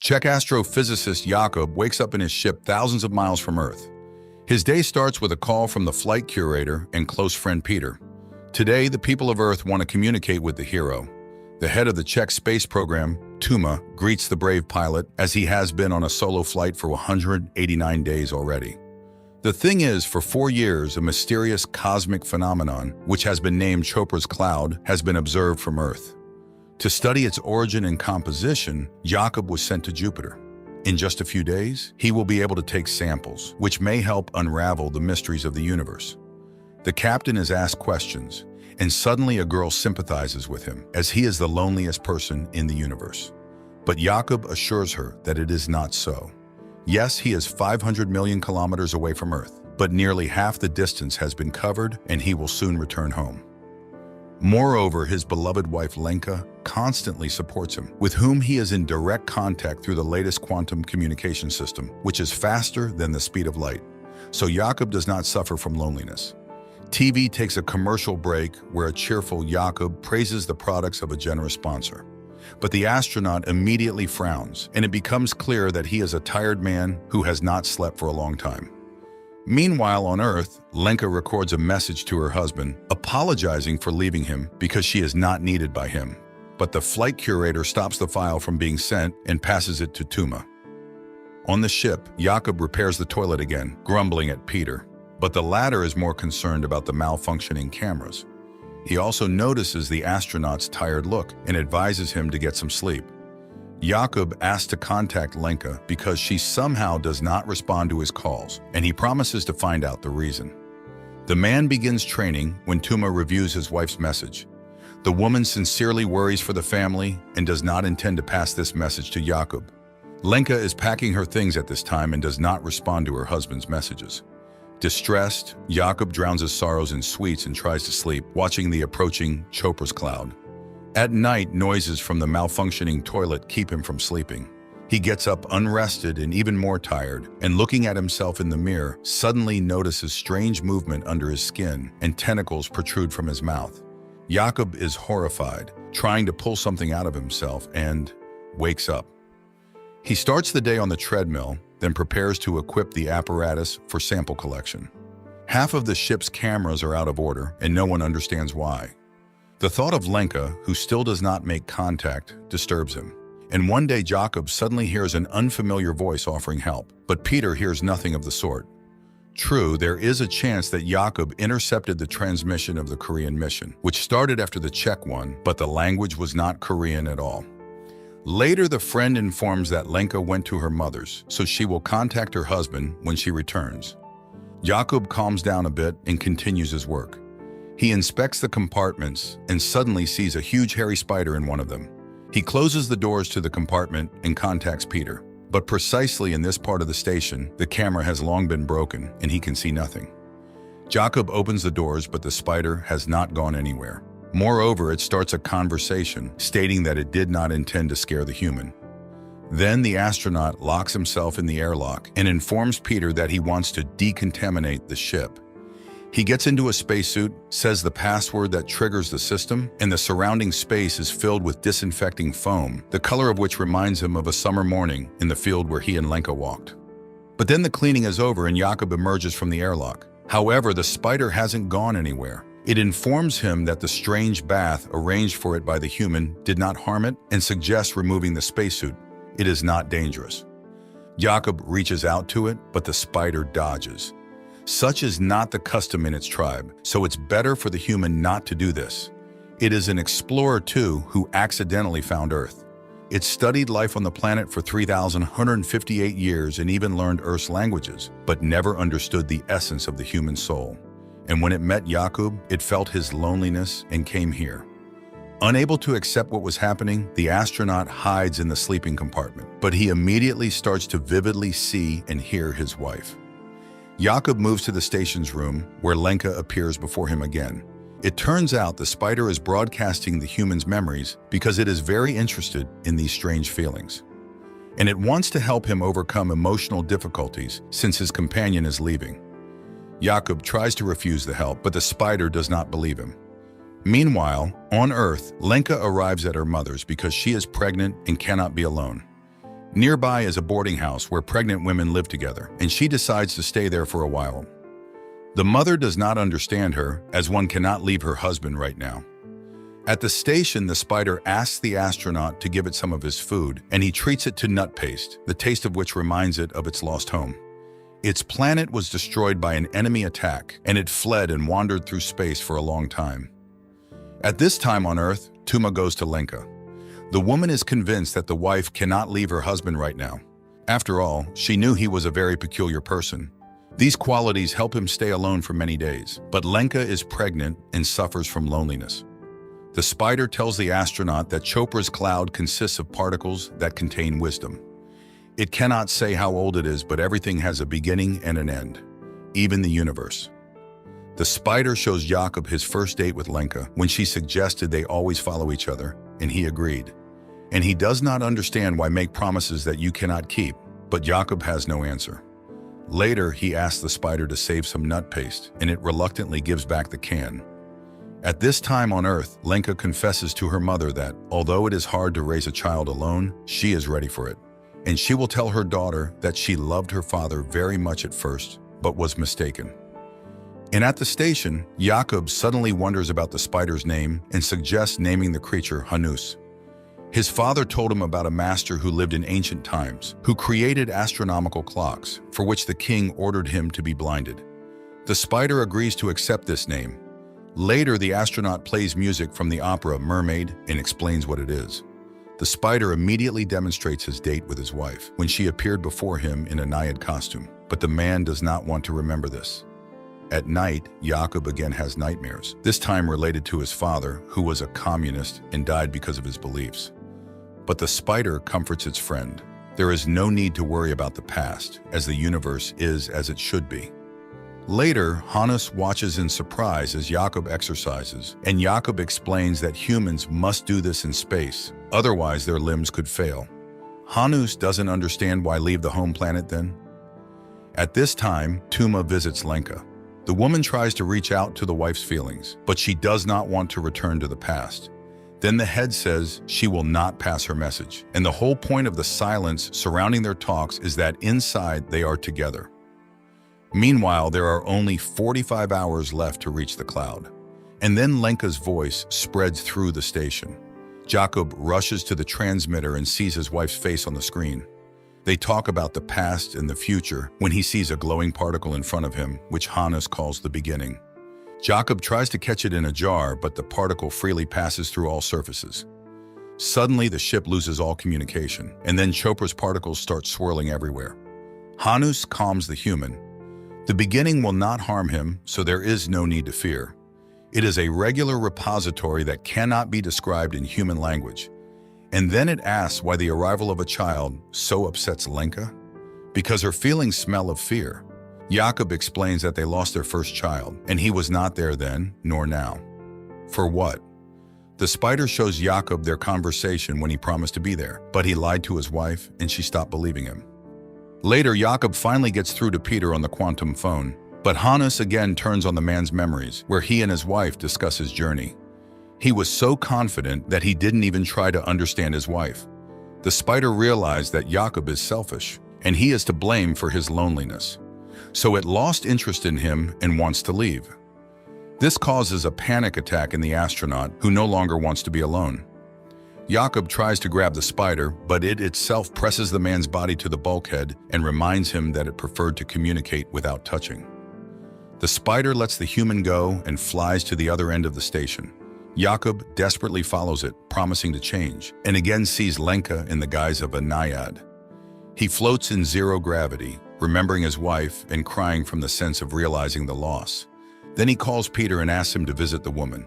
Czech astrophysicist Jakub wakes up in his ship thousands of miles from Earth. His day starts with a call from the flight curator and close friend Peter. Today, the people of Earth want to communicate with the hero. The head of the Czech space program, Tuma, greets the brave pilot as he has been on a solo flight for 189 days already. The thing is, for 4 years, a mysterious cosmic phenomenon, which has been named Chopra's cloud, has been observed from Earth. To study its origin and composition, Jakub was sent to Jupiter. In just a few days, he will be able to take samples, which may help unravel the mysteries of the universe. The captain is asked questions, and suddenly a girl sympathizes with him, as he is the loneliest person in the universe. But Jakub assures her that it is not so. Yes, he is 500 million kilometers away from Earth, but nearly half the distance has been covered, and he will soon return home. Moreover, his beloved wife Lenka constantly supports him, with whom he is in direct contact through the latest quantum communication system, which is faster than the speed of light. So Jakub does not suffer from loneliness. TV takes a commercial break where a cheerful Jakub praises the products of a generous sponsor. But the astronaut immediately frowns, and it becomes clear that he is a tired man who has not slept for a long time. Meanwhile, on Earth, Lenka records a message to her husband, apologizing for leaving him because she is not needed by him. But the flight curator stops the file from being sent and passes it to Tuma. On the ship, Jakub repairs the toilet again, grumbling at Peter. But the latter is more concerned about the malfunctioning cameras. He also notices the astronaut's tired look and advises him to get some sleep. Jakub asks to contact Lenka because she somehow does not respond to his calls, and he promises to find out the reason. The man begins training when Tuma reviews his wife's message. The woman sincerely worries for the family and does not intend to pass this message to Jakub. Lenka is packing her things at this time and does not respond to her husband's messages. Distressed, Jakub drowns his sorrows in sweets and tries to sleep, watching the approaching Chopra's cloud. At night, noises from the malfunctioning toilet keep him from sleeping. He gets up unrested and even more tired, and looking at himself in the mirror, suddenly notices strange movement under his skin and tentacles protrude from his mouth. Jakub is horrified, trying to pull something out of himself, and wakes up. He starts the day on the treadmill, then prepares to equip the apparatus for sample collection. Half of the ship's cameras are out of order, and no one understands why. The thought of Lenka, who still does not make contact, disturbs him. And one day Jakub suddenly hears an unfamiliar voice offering help, but Peter hears nothing of the sort. True, there is a chance that Jakub intercepted the transmission of the Korean mission, which started after the Czech one, but the language was not Korean at all. Later, the friend informs that Lenka went to her mother's, so she will contact her husband when she returns. Jakub calms down a bit and continues his work. He inspects the compartments and suddenly sees a huge hairy spider in one of them. He closes the doors to the compartment and contacts Peter. But precisely in this part of the station, the camera has long been broken and he can see nothing. Jakub opens the doors, but the spider has not gone anywhere. Moreover, it starts a conversation stating that it did not intend to scare the human. Then the astronaut locks himself in the airlock and informs Peter that he wants to decontaminate the ship. He gets into a spacesuit, says the password that triggers the system, and the surrounding space is filled with disinfecting foam, the color of which reminds him of a summer morning in the field where he and Lenka walked. But then the cleaning is over and Jakub emerges from the airlock. However, the spider hasn't gone anywhere. It informs him that the strange bath arranged for it by the human did not harm it and suggests removing the spacesuit. It is not dangerous. Jakub reaches out to it, but the spider dodges. Such is not the custom in its tribe, so it's better for the human not to do this. It is an explorer too who accidentally found Earth. It studied life on the planet for 3,158 years and even learned Earth's languages, but never understood the essence of the human soul. And when it met Jakub, it felt his loneliness and came here. Unable to accept what was happening, the astronaut hides in the sleeping compartment, but he immediately starts to vividly see and hear his wife. Jakub moves to the station's room, where Lenka appears before him again. It turns out the spider is broadcasting the human's memories because it is very interested in these strange feelings. And it wants to help him overcome emotional difficulties since his companion is leaving. Jakub tries to refuse the help, but the spider does not believe him. Meanwhile, on Earth, Lenka arrives at her mother's because she is pregnant and cannot be alone. Nearby is a boarding house where pregnant women live together, and she decides to stay there for a while. The mother does not understand her, as one cannot leave her husband right now. At the station, the spider asks the astronaut to give it some of his food, and he treats it to nut paste, the taste of which reminds it of its lost home. Its planet was destroyed by an enemy attack, and it fled and wandered through space for a long time. At this time on Earth, Tuma goes to Lenka. The woman is convinced that the wife cannot leave her husband right now. After all, she knew he was a very peculiar person. These qualities help him stay alone for many days, but Lenka is pregnant and suffers from loneliness. The spider tells the astronaut that Chopra's cloud consists of particles that contain wisdom. It cannot say how old it is, but everything has a beginning and an end, even the universe. The spider shows Jakub his first date with Lenka when she suggested they always follow each other, and he agreed. And he does not understand why make promises that you cannot keep, but Jakub has no answer. Later, he asks the spider to save some nut paste, and it reluctantly gives back the can. At this time on Earth, Lenka confesses to her mother that, although it is hard to raise a child alone, she is ready for it. And she will tell her daughter that she loved her father very much at first, but was mistaken. And at the station, Jakub suddenly wonders about the spider's name and suggests naming the creature Hanus. His father told him about a master who lived in ancient times, who created astronomical clocks, for which the king ordered him to be blinded. The spider agrees to accept this name. Later, the astronaut plays music from the opera Mermaid and explains what it is. The spider immediately demonstrates his date with his wife when she appeared before him in a Naiad costume, but the man does not want to remember this. At night, Jakub again has nightmares, this time related to his father, who was a communist and died because of his beliefs. But the spider comforts its friend. There is no need to worry about the past, as the universe is as it should be. Later, Hanus watches in surprise as Jakub exercises, and Jakub explains that humans must do this in space, otherwise their limbs could fail. Hanus doesn't understand why leave the home planet then. At this time, Tuma visits Lenka. The woman tries to reach out to the wife's feelings, but she does not want to return to the past. Then the head says she will not pass her message, and the whole point of the silence surrounding their talks is that inside they are together. Meanwhile, there are only 45 hours left to reach the cloud. And then Lenka's voice spreads through the station. Jakub rushes to the transmitter and sees his wife's face on the screen. They talk about the past and the future when he sees a glowing particle in front of him, which Hanus calls the beginning. Jakub tries to catch it in a jar, but the particle freely passes through all surfaces. Suddenly, the ship loses all communication, and then Chopra's particles start swirling everywhere. Hanus calms the human. The beginning will not harm him, so there is no need to fear. It is a regular repository that cannot be described in human language. And then it asks why the arrival of a child so upsets Lenka. Because her feelings smell of fear. Jakub explains that they lost their first child, and he was not there then, nor now. For what? The spider shows Jakub their conversation when he promised to be there, but he lied to his wife, and she stopped believing him. Later, Jakub finally gets through to Peter on the quantum phone, but Hanus again turns on the man's memories, where he and his wife discuss his journey. He was so confident that he didn't even try to understand his wife. The spider realized that Jakub is selfish, and he is to blame for his loneliness. So it lost interest in him and wants to leave. This causes a panic attack in the astronaut, who no longer wants to be alone. Jakub tries to grab the spider, but it itself presses the man's body to the bulkhead and reminds him that it preferred to communicate without touching. The spider lets the human go and flies to the other end of the station. Jakub desperately follows it, promising to change, and again sees Lenka in the guise of a naiad. He floats in zero gravity, remembering his wife and crying from the sense of realizing the loss. Then he calls Peter and asks him to visit the woman.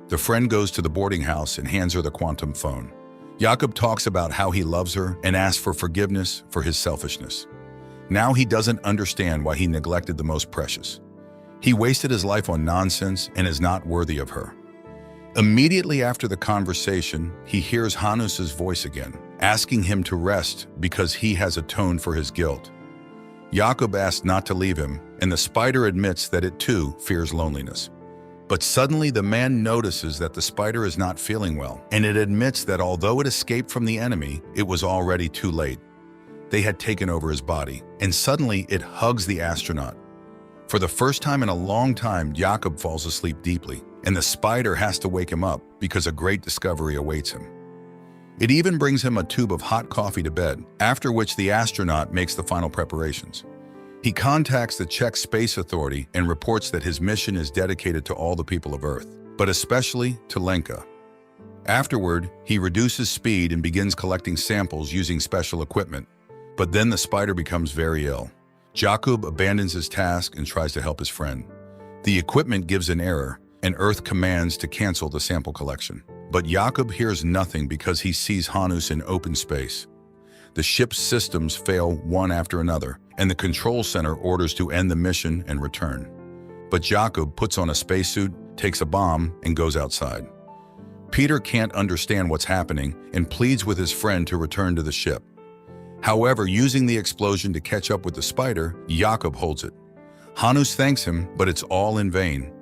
The friend goes to the boarding house and hands her the quantum phone. Jakub talks about how he loves her and asks for forgiveness for his selfishness. Now he doesn't understand why he neglected the most precious. He wasted his life on nonsense and is not worthy of her. Immediately after the conversation, he hears Hanus's voice again, asking him to rest because he has atoned for his guilt. Jakub asks not to leave him, and the spider admits that it too fears loneliness. But suddenly the man notices that the spider is not feeling well, and it admits that although it escaped from the enemy, it was already too late. they had taken over his body, and suddenly it hugs the astronaut. For the first time in a long time, Jakub falls asleep deeply, and the spider has to wake him up because a great discovery awaits him. It even brings him a tube of hot coffee to bed, after which the astronaut makes the final preparations. He contacts the Czech Space Authority and reports that his mission is dedicated to all the people of Earth, but especially to Lenka. Afterward, he reduces speed and begins collecting samples using special equipment. But then the spider becomes very ill. Jakub abandons his task and tries to help his friend. The equipment gives an error, and Earth commands to cancel the sample collection. But Jakub hears nothing because he sees Hanus in open space. The ship's systems fail one after another, and the control center orders to end the mission and return. But Jakub puts on a spacesuit, takes a bomb, and goes outside. Peter can't understand what's happening and pleads with his friend to return to the ship. However, using the explosion to catch up with the spider, Jakub holds it. Hanus thanks him, but it's all in vain.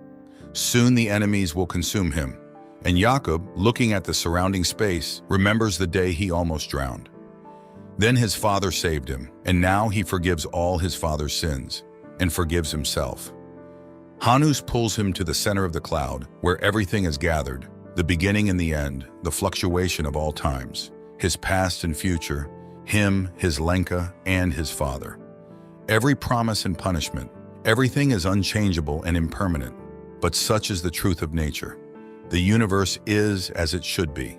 Soon the enemies will consume him, and Jakub, looking at the surrounding space, remembers the day he almost drowned. Then his father saved him, and now he forgives all his father's sins, and forgives himself. Hanus pulls him to the center of the cloud, where everything is gathered, the beginning and the end, the fluctuation of all times, his past and future, him, his Lenka, and his father. Every promise and punishment, everything is unchangeable and impermanent, but such is the truth of nature. The universe is as it should be.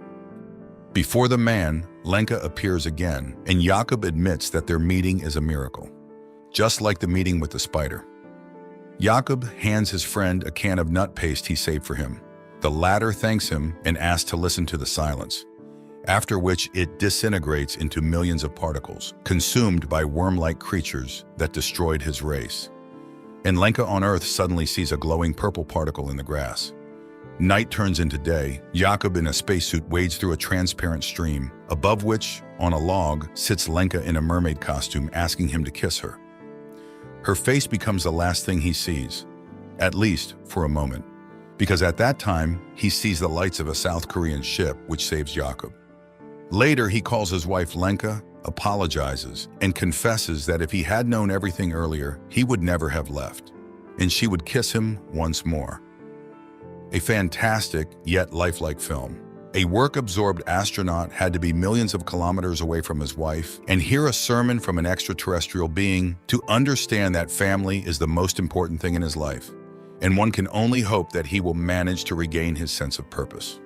Before the man, Lenka appears again, and Jakub admits that their meeting is a miracle, just like the meeting with the spider. Jakub hands his friend a can of nut paste he saved for him. The latter thanks him and asks to listen to the silence, after which it disintegrates into millions of particles, consumed by worm-like creatures that destroyed his race. And Lenka on Earth suddenly sees a glowing purple particle in the grass. Night turns into day. Jakub in a spacesuit wades through a transparent stream, above which, on a log, sits Lenka in a mermaid costume asking him to kiss her. Her face becomes the last thing he sees, at least for a moment, because at that time, he sees the lights of a South Korean ship which saves Jakub. Later, he calls his wife Lenka, apologizes, and confesses that if he had known everything earlier, he would never have left, and she would kiss him once more. A fantastic, yet lifelike film. A work-absorbed astronaut had to be millions of kilometers away from his wife and hear a sermon from an extraterrestrial being to understand that family is the most important thing in his life, and one can only hope that he will manage to regain his sense of purpose.